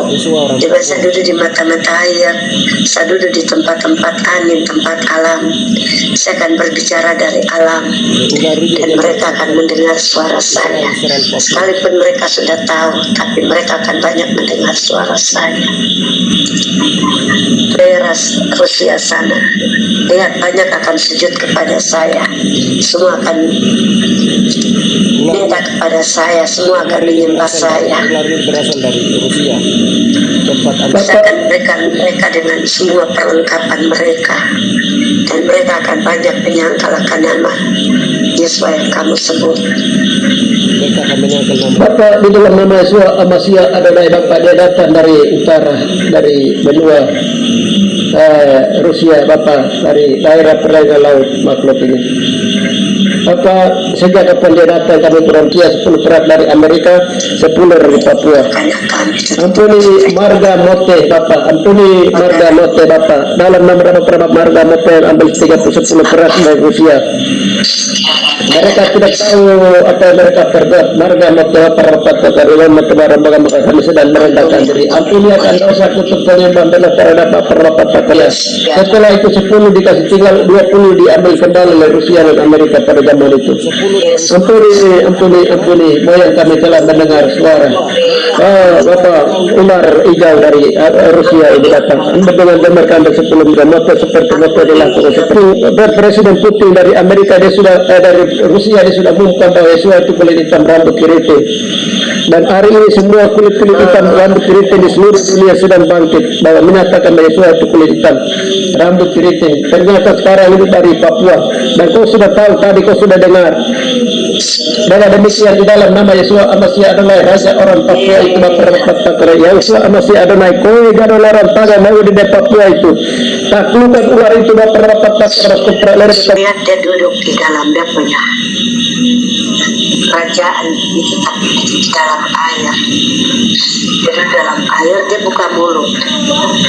[SPEAKER 2] Juga saya duduk di mata-mata air, saya duduk di tempat-tempat angin, tempat alam. Saya akan berbicara dari alam, dan mereka akan mendengar suara saya. Sekalipun mereka sudah tahu, tapi mereka akan banyak mendengar suara saya. Daerah Rusia sana, lihat banyak akan sujud kepada saya. Semua akan minta kepada saya, semua akan menyembah saya.
[SPEAKER 1] Berasal dari Rusia.
[SPEAKER 2] Saya akan berikan mereka dengan semua perlengkapan mereka, dan mereka akan banyak menyangkal akan nama Yesua yang kamu sebut.
[SPEAKER 1] Mereka akan menyangkal nama Bapak di dalam nama Yesua Masya Adonai. Bapak dia datang dari utara, dari benua Rusia Bapak, dari daerah perairan laut makhluk ini. sejak kapan dia datang kami kurang kia 10 perak dari Amerika, 10 dari Papua. Ampuni marga mote Bapak, ampuni marga mote Bapak. Dalam nama marga mote yang ambil 10 perak dari Rusia. Mereka tidak tahu apa yang mereka perbuat. Marga mote Bapak dari mata barang-barang kami sedang merendahkan diri. Ampuni akan dosa kutuk penyembah bela terhadap Bapak kalian. Setelah itu 10 dikasih tinggal 20 diambil kembali oleh Rusia dan Amerika pada zaman itu. Ampuni moyang kami telah mendengar suara Bapak Umar Ijau dari Rusia ini datang dengan dengarkan sebelumnya motor seperti motor dilakukan seperti Presiden Putin dari Amerika dia sudah dari Rusia dia sudah mengumumkan bahwa Yesua itu kulit hitam rambut keriting, dan hari ini semua kulit hitam rambut keriting di seluruh dunia sedang bangkit bahwa menyatakan bahwa Yesua itu kulit hitam rambut keriting. Ternyata sekarang ini dari Papua, dan kau sudah tahu tadi, kau sudah dengar bahwa demikian di dalam nama Yesua Masih Adonai Raja orang Papua itu berkata Yesua Masih Adonai kowe gadol orang taga mau di Papua itu taklukan ular itu
[SPEAKER 2] lihat dia duduk di dalam dia punya kerajaan itu tapi di dalam air. Jadi dalam air dia buka mulut.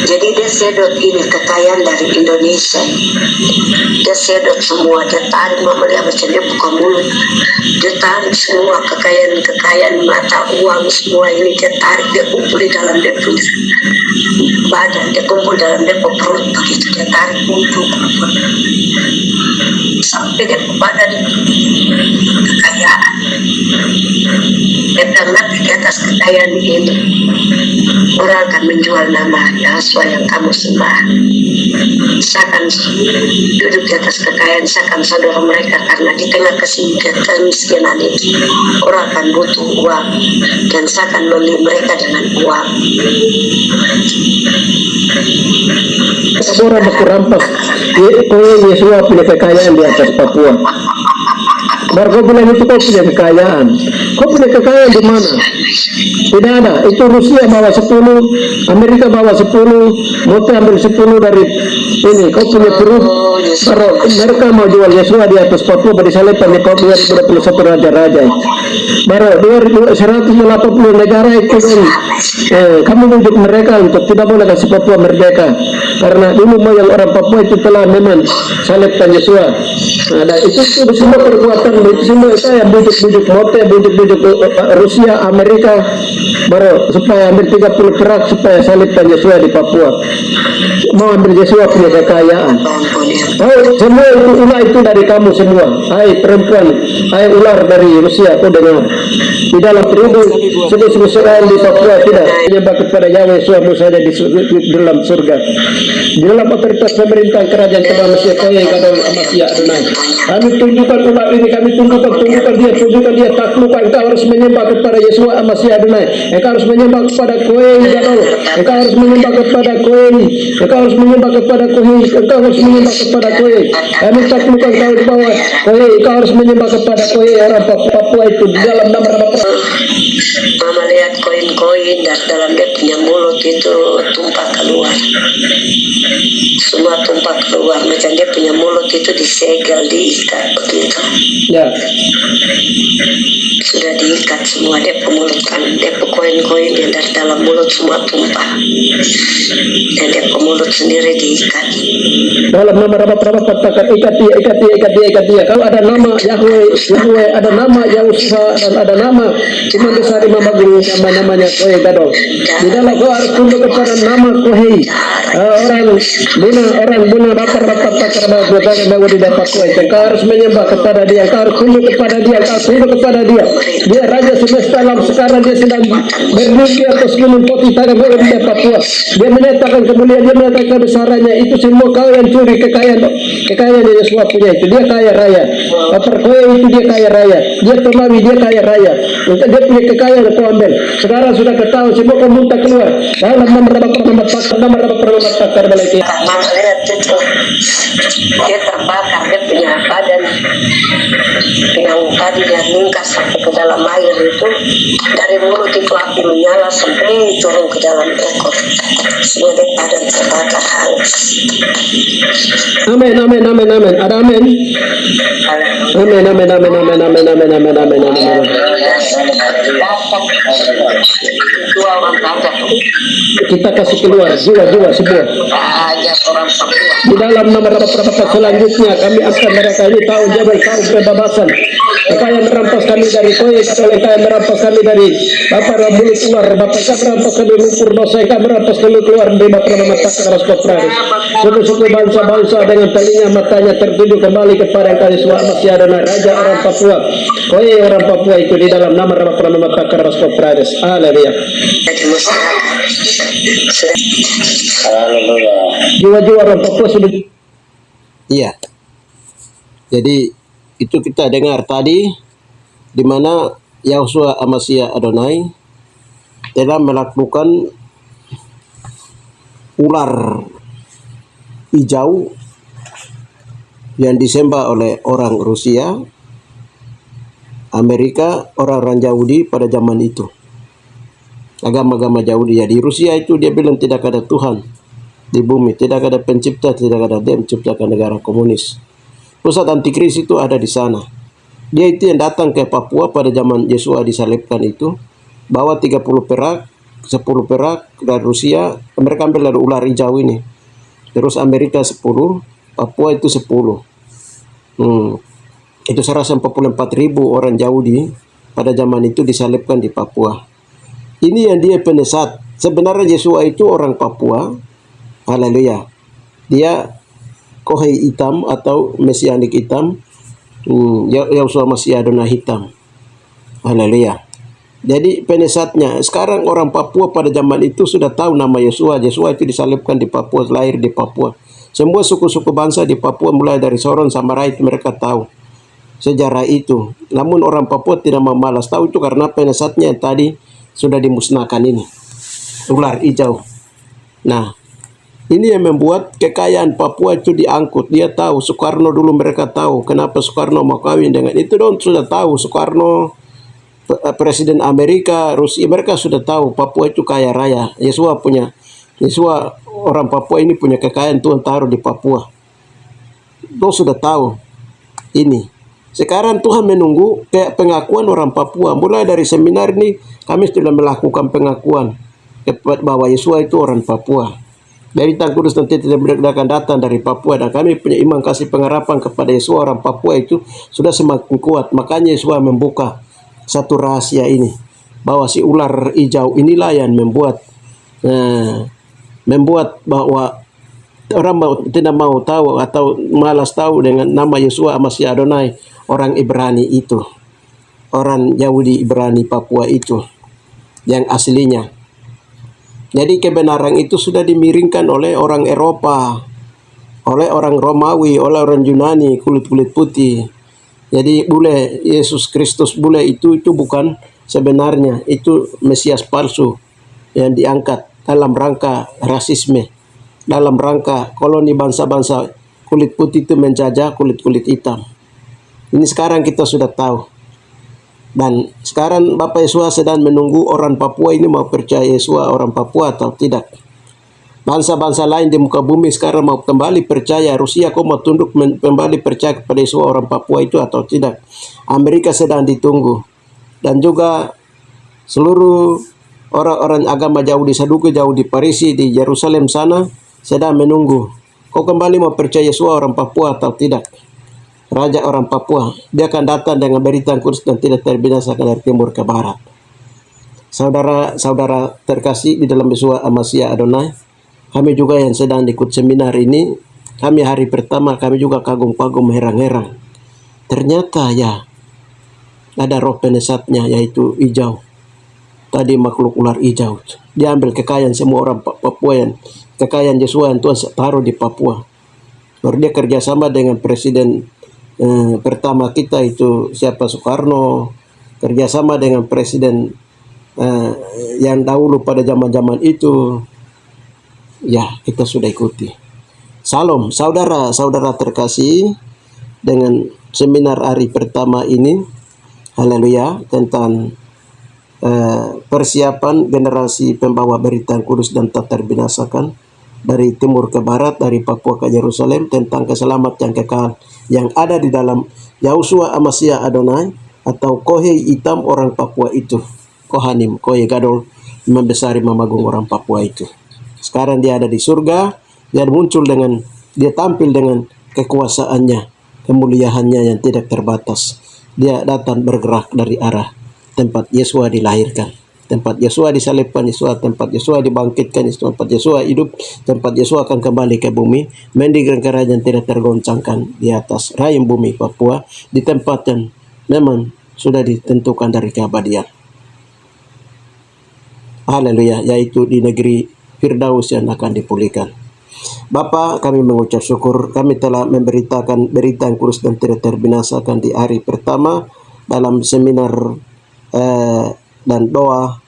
[SPEAKER 2] Jadi dia sedot ini kekayaan dari Indonesia. Dia sedot semua, dia tarik dia macam dia buka mulut. Dia tarik semua kekayaan mata uang semua ini dia tarik, dia kumpul di dalam dia punya badan, dia kumpul dalam dia perut begitu dia tarik kumpul sampai dia badan kekayaan. Dia bilang di atas kekayaan ini orang akan menjual nama Yahshua yang kamu sembah. Saya akan duduk di atas kekayaan, saya akan saudara mereka, karena di tengah kemiskinan itu orang akan butuh uang, dan saya akan membeli mereka dengan uang.
[SPEAKER 1] Orang berkerampas kowe Yesua punya kekayaan di atas Papua. Baru kau bilang itu kau punya kekayaan. Kau punya kekayaan di mana? Tidak ada. Itu Rusia bawa 10, Amerika bawa 10, Mote ambil 10 dari ini. Kau punya perut. Baru mereka mau jual Yesua di atas Papua beri salipan di Papua 21 raja-raja itu. Baru 180 negara itu kan. Kamu bujuk mereka untuk tidak boleh kasih Papua merdeka, karena dulu moyang orang Papua itu telah memang salibkan Yesua. Nah, itu semua perbuatan semua saya bujuk-bujuk Mote, bujuk-bujuk Rusia, Amerika, baru supaya ambil 30 perak supaya salibkan Yesua di Papua. Mau ambil Yesua punya kekayaan. Semua itu ular itu dari kamu semua. Hai perempuan, hai ular dari Rusia, kau dengar. Di dalam 1000 di Papua tidak menyembah kepada Yahweh Suamu saja di dalam surga. Di dalam otoritas pemerintah kerajaan Tuhan Mesir kau yang kadang Masih Adonai. Kami tunjukkan umat ini, kami tunjukkan dia taklukkan. Engkau harus menyembah kepada Yesua Masih Adonai. Engkau harus menyembah kepada kowe gadol. Engkau harus menyembah kepada kowe. Engkau harus menyembah kepada kowe. Engkau harus menyembah kepada kowe. Kami taklukkan kau di bawah kowe. Engkau harus menyembah kepada kowe orang Papua itu di dalam nama
[SPEAKER 2] Mama lihat koin-koin dari dalam dia punya mulut itu tumpah keluar. Semua tumpah keluar, macam dia punya mulut itu disegel, diikat begitu.
[SPEAKER 1] Ya.
[SPEAKER 2] Sudah diikat semua dia pemulutan, dia koin-koin yang dari dalam mulut semua tumpah. Dan dia pemulut sendiri diikat.
[SPEAKER 1] Dalam nama Rabb katakan ikat dia. Kalau ada nama Yahweh, ada nama Yahusha, dan ada nama Imam Besar Imam Agung, namanya kowe gadol. Di dalam kau harus tunduk kepada nama kowe. Orang bina bakar bahwa di dapat kowe. Kau harus menyembah kepada dia. Kau harus tunduk kepada dia. Kau harus tunduk kepada dia. Dia Raja semesta alam. Sekarang dia sedang berdiri di atas gunung poti tangan kowe di Papua. Dia menyatakan kemuliaan, dia menyatakan kebesarannya. Itu semua kau yang curi kekayaan Yesua punya itu. Dia kaya raya. Bapak kowe itu dia kaya raya. Dia Tomawi, dia kaya raya. Dia punya kekayaan kau ambil. Sekarang sudah ketahui semua kau muntah keluar. Dalam nama Rabb Mama lihat itu
[SPEAKER 2] dia terbakar, dia punya badan yang tadi dia ringkas sampai ke dalam air itu, dari mulut itu api menyala sampai turun ke dalam ekor, semua dia badan terbakar hangus.
[SPEAKER 1] Amin, amin, amin, amin. Ada amin. Amin, amin, amin, amin, amin, amin, amin, amin, amin.
[SPEAKER 2] Dua orang raja tuh,
[SPEAKER 1] Kita kasih keluar jiwa-jiwa semua.
[SPEAKER 2] raja orang Papua.
[SPEAKER 1] Di dalam nama Bapa selanjutnya kami akan mereka ini tahu jabal tahu kebebasan. Engkau yang merampas kami dari koin, Engkau yang merampas kami dari Bapak Ramul keluar, Bapak yang merampas kami lumpur dosa, Engkau merampas kami keluar dari Bapak mata keras kopras. Suku-suku bangsa-bangsa dengan telinga matanya tertuju kembali kepada Engkau Yesus Masih Adonai, Raja orang Papua. Koi orang Papua itu di dalam nama Bapak mata keras kopras. Haleluya.
[SPEAKER 2] Jadi masyarakat sudah
[SPEAKER 1] Jiwa-jiwa orang Papua sudah. Iya. Jadi itu kita dengar tadi di mana Yahusua Amasya Adonai telah melakukan ular hijau yang disembah oleh orang Rusia, Amerika, orang-orang Yahudi pada zaman itu. Agama-agama Yahudi ya di Rusia itu dia bilang tidak ada Tuhan di bumi, tidak ada pencipta, tidak ada dia menciptakan negara komunis. Pusat antikris itu ada di sana. Dia itu yang datang ke Papua pada zaman Yesua disalibkan itu, bawa 30 perak, 10 perak dari Rusia, mereka ambil dari ular hijau ini. Terus Amerika 10, Papua itu 10. Itu 144.000 orang Yahudi pada zaman itu disalibkan di Papua. Ini yang dia penesat. Sebenarnya Yesua itu orang Papua. Haleluya. Dia kohei hitam atau mesianik hitam. Yahusua Masih Adonai hitam. Haleluya. Jadi penesatnya sekarang orang Papua pada zaman itu sudah tahu nama Yesua. Yesua itu disalibkan di Papua, lahir di Papua. Semua suku-suku bangsa di Papua mulai dari Sorong sampai Rait mereka tahu sejarah itu. Namun orang Papua tidak memalas tahu itu karena penesatnya yang tadi sudah dimusnahkan ini. Ular hijau. Nah, ini yang membuat kekayaan Papua itu diangkut. Dia tahu, Soekarno dulu mereka tahu. Kenapa Soekarno mau kawin dengan itu dong sudah tahu. Soekarno, Presiden Amerika, Rusia, mereka sudah tahu Papua itu kaya raya. Yesua orang Papua ini punya kekayaan Tuhan taruh di Papua. Dong sudah tahu ini. Sekarang Tuhan menunggu kayak pengakuan orang Papua. Mulai dari seminar ini kami sudah melakukan pengakuan bahwa Yesua itu orang Papua. Dari Tang Kudus nanti tidak akan datang dari Papua, dan kami punya iman kasih pengharapan kepada Yesua orang Papua itu sudah semakin kuat. Makanya Yesua membuka satu rahasia ini bahwa si ular hijau inilah yang membuat bahwa orang tidak mau tahu atau malas tahu dengan nama Yesua Masih Adonai, orang Ibrani itu, orang Yahudi Ibrani Papua itu yang aslinya. Jadi kebenaran itu sudah dimiringkan oleh orang Eropa, oleh orang Romawi, oleh orang Yunani, kulit-kulit putih. Jadi bule Yesus Kristus bule itu bukan sebenarnya, itu Mesias palsu yang diangkat dalam rangka rasisme, dalam rangka koloni bangsa-bangsa kulit putih itu menjajah kulit-kulit hitam. Ini sekarang kita sudah tahu. Dan sekarang Bapak Yesua sedang menunggu orang Papua ini mau percaya Yesua orang Papua atau tidak. Bangsa-bangsa lain di muka bumi sekarang mau kembali percaya. Rusia kok mau tunduk kembali percaya kepada Yesua orang Papua itu atau tidak. Amerika sedang ditunggu. Dan juga seluruh orang-orang agama jauh di Saduki, jauh di Parisi, di Yerusalem sana sedang menunggu. Kok kembali mau percaya Yesua orang Papua atau tidak. Raja orang Papua, dia akan datang dengan berita kudus dan tidak terbinasakan dari timur ke barat. Saudara-saudara terkasih di dalam Yesua Amasya Adonai, kami juga yang sedang ikut seminar ini, kami hari pertama kami juga kagum-kagum, herang-herang. Ternyata ya ada roh penesatnya yaitu hijau. Tadi makhluk ular hijau. Dia ambil kekayaan semua orang Papua yang kekayaan Yesua yang Tuhan taruh di Papua. Lalu dia kerjasama dengan presiden pertama kita itu siapa, Soekarno, kerjasama dengan presiden yang dahulu pada zaman-zaman itu, ya kita sudah ikuti. Salam, saudara-saudara terkasih, dengan seminar hari pertama ini, haleluya, tentang persiapan generasi pembawa berita yang kudus dan tak terbinasakan dari timur ke barat, dari Papua ke Yerusalem, tentang keselamatan yang kekal yang ada di dalam Yahusua Amasya Adonai, atau Kohei hitam orang Papua itu, Kohanim, Kohei Gadol, membesari memagung orang Papua itu. Sekarang dia ada di surga, dia tampil dengan kekuasaannya, kemuliaannya yang tidak terbatas. Dia datang bergerak dari arah tempat Yesua dilahirkan, tempat Yesua disalibkan, tempat Yesua dibangkitkan, tempat Yesua hidup, tempat Yesua akan kembali ke bumi, mendigring kerajaan tidak tergoncangkan di atas rayum bumi Papua, di tempat yang memang sudah ditentukan dari keabadian. Haleluya, yaitu di negeri Firdaus yang akan dipulihkan. Bapa, kami mengucap syukur, kami telah memberitakan berita yang kudus dan tidak terbinasakan di hari pertama dalam seminar dan doa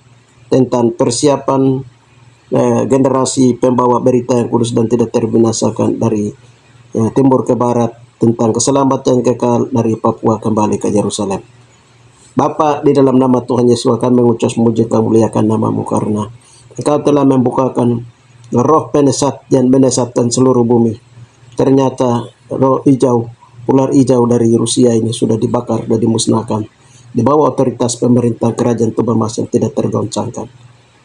[SPEAKER 1] tentang persiapan generasi pembawa berita yang kudus dan tidak terbinasakan dari timur ke barat, tentang keselamatan kekal dari Papua kembali ke Yerusalem. Bapa, di dalam nama Tuhan Yesus kami mengucap muji kemuliakan namamu, karena Engkau telah membukakan roh penesat yang menesatkan seluruh bumi. Ternyata roh hijau, ular hijau dari Rusia ini sudah dibakar dan dimusnahkan di bawah otoritas pemerintah kerajaan Tuban Mas yang tidak tergoncangkan.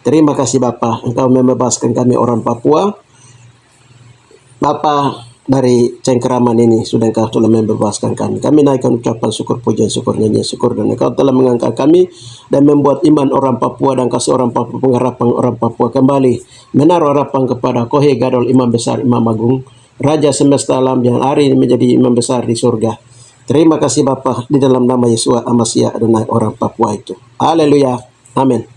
[SPEAKER 1] Terima kasih Bapa, Engkau membebaskan kami orang Papua. Bapa, dari cengkeraman ini sudah Engkau telah membebaskan kami. Kami naikkan ucapan syukur, pujian syukur, nyanyian syukur, dan Engkau telah mengangkat kami dan membuat iman orang Papua dan kasih orang Papua, pengharapan orang Papua kembali menaruh harapan kepada Kohei Gadol, Imam Besar, Imam Agung, Raja semesta alam yang hari ini menjadi Imam Besar di surga. Terima kasih Bapa, di dalam nama Yesua Amasya Adonai orang Papua itu. Haleluya. Amin.